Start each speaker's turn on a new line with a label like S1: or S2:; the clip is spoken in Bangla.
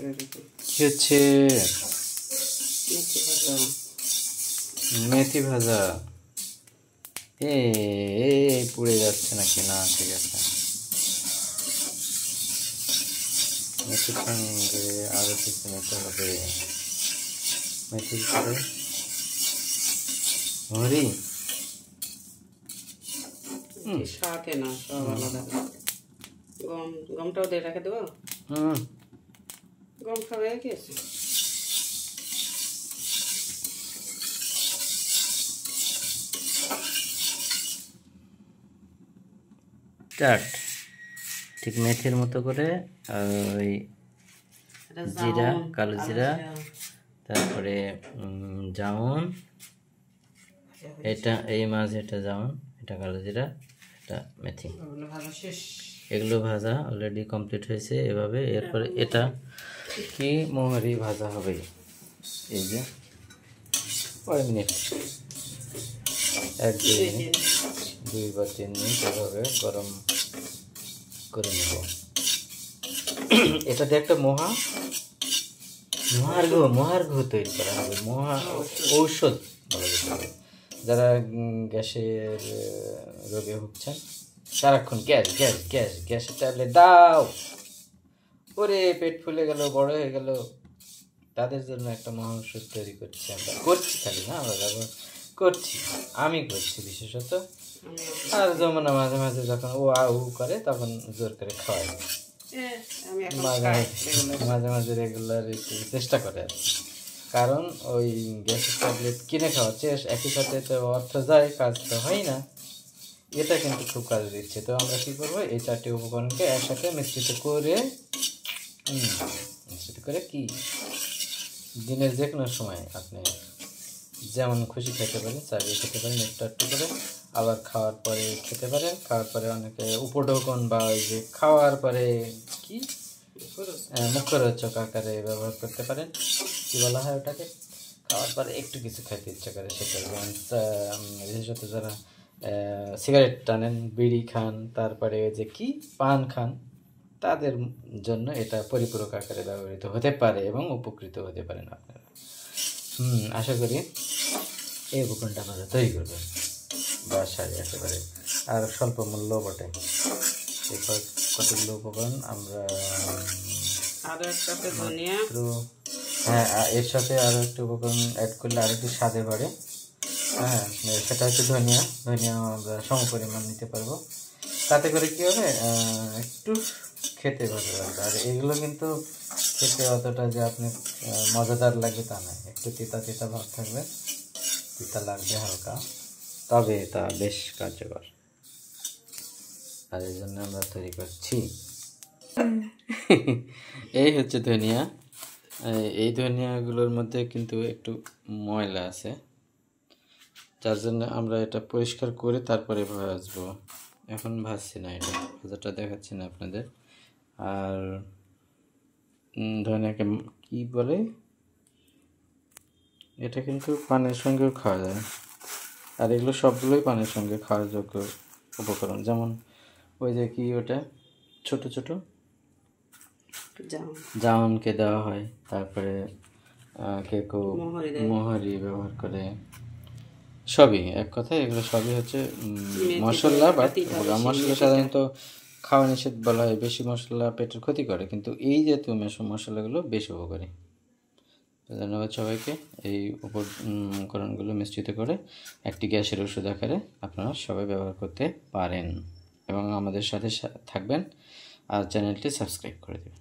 S1: কি হচ্ছে? মেথি ভাজা। পুড়ে যাচ্ছে নাকি? না, ঠিক আছে। মেথির সঙ্গে আরো কিছু নিতে হবে। মেথির সাথে মরি
S2: সাথে না, সব আলাদা। গমটাও দিয়ে রেখে দেবো। গম খাওয়া হয়ে গেছে।
S1: ঠিক মেথির মতো করে ওই জিরা, কালো জিরা, তারপরে জামুন, এটা এই মাছ, এটা জামুন, এটা কালো জিরা, এটা মেথি, এগুলো ভাজা অলরেডি কমপ্লিট হয়েছে এভাবে। এরপরে এটা কি মোহরি ভাজা হবে। এই যে কয় মিনিট, 1-2 মিনিট, 2 বা 3 মিনিট এভাবে গরম করে নেব। এটা দিয়ে একটা মহার্ঘ তৈরি করা হবে। ঔষধ বলা যেতে পারে। যারা গ্যাসের রোগে ভুগছেন, সারাক্ষণ গ্যাসের ট্যাবলেট দাও, ওরে পেট ফুলে গেল, বড় হয়ে গেল, তাদের জন্য একটা মহা ওষুধ তৈরি করছি আমরা। করছি খালি না, আমরা ব্যবহার করছি, আমি করছি বিশেষত। আর যমুনা মাঝে মাঝে যখন ও আউ করে তখন জোর করে খাওয়াই, মাঝে মাঝে রেগুলার চেষ্টা করে আর কি। কারণ ওই গ্যাসের ট্যাবলেট কিনে খাওয়াচ্ছে, একই সাথে তো অর্থ যায়, কাজ তো হয় না। এটা কিন্তু খুব কাজে দিচ্ছে। তো আমরা কী করবো, এই 4টি উপকরণকে একসাথে মিশ্রিত করে কি দিনের যে কোনো সময় আপনি যেমন খুশি খেতে পারেন, চাইলে খেতে পারেন একটু করে। আবার খাওয়ার পরে খেতে পারেন। খাওয়ার পরে অনেকে উপঢৌকন বা ওই যে খাওয়ার পরে কি মুখরোচক আকারে ব্যবহার করতে পারেন। কি বলা হয় ওটাকে? খাওয়ার পরে একটু কিছু খেতে ইচ্ছা করে সেটা। বিশেষত যারা সিগারেট টানেন, বিড়ি খান, তারপরে যে কি পান খান, তাদের জন্য এটা পরিপূরক আকারে ব্যবহৃত হতে পারে এবং উপকৃত হতে পারেন আপনারা। আশা করি এই উপকরণটা আপনারা তৈরি করবেন বাসায় একেবারে, আর স্বল্প মূল্য বটে। এই কতগুলো উপকরণ আমরা হ্যাঁ, এর সাথে আরও একটু উপকরণ অ্যাড করলে আরও একটু স্বাদে বাড়ে। হ্যাঁ, সেটা হচ্ছে ধনিয়া আমরা সমপরিমাণ নিতে পারবো। তাতে করে কী হবে, একটু খেতে ভালো লাগবে। আর এগুলো কিন্তু খেতে অতটা যে আপনি মজাদার লাগবে তা নয়, একটু তিতা ভাব থাকবে, তিতা লাগবে হালকা, তবে তা বেশ কার্যকর। আর এই জন্য আমরা তৈরি করছি। এই হচ্ছে ধনিয়া। এই ধনিয়াগুলোর মধ্যে কিন্তু একটু ময়লা আছে, যার জন্য আমরা এটা পরিষ্কার করে তারপরে ভাজবো। এখন ভাজছি না, এটা ভাজাটা দেখাচ্ছি না আপনাদের। আর ধনিয়াকে কি বলে, এটা কিন্তু পানের সঙ্গেও খাওয়া যায়। আর এগুলো সবগুলোই পানের সঙ্গে খাওয়ার যোগ্য উপকরণ। যেমন ওই যে কি ওটা ছোট ছোট জাউনকে দেওয়া হয়, তারপরে কেউ মোহরি ব্যবহার করে। সবই এক কথায়, এগুলো সবই হচ্ছে মশলা। বা মশলা সাধারণত খাওয়া নিষেধ বলা হয়, বেশি মশলা পেটের ক্ষতি করে, কিন্তু এই জাতীয় মশলাগুলো বেশ উপকারী। ধন্যবাদ সবাইকে। এই উপকরণগুলো মিশ্রিত করে একটি গ্যাসের ওষুধ আকারে আপনারা সবাই ব্যবহার করতে পারেন এবং আমাদের সাথে থাকবেন। আর চ্যানেলটি সাবস্ক্রাইব করে দেবেন।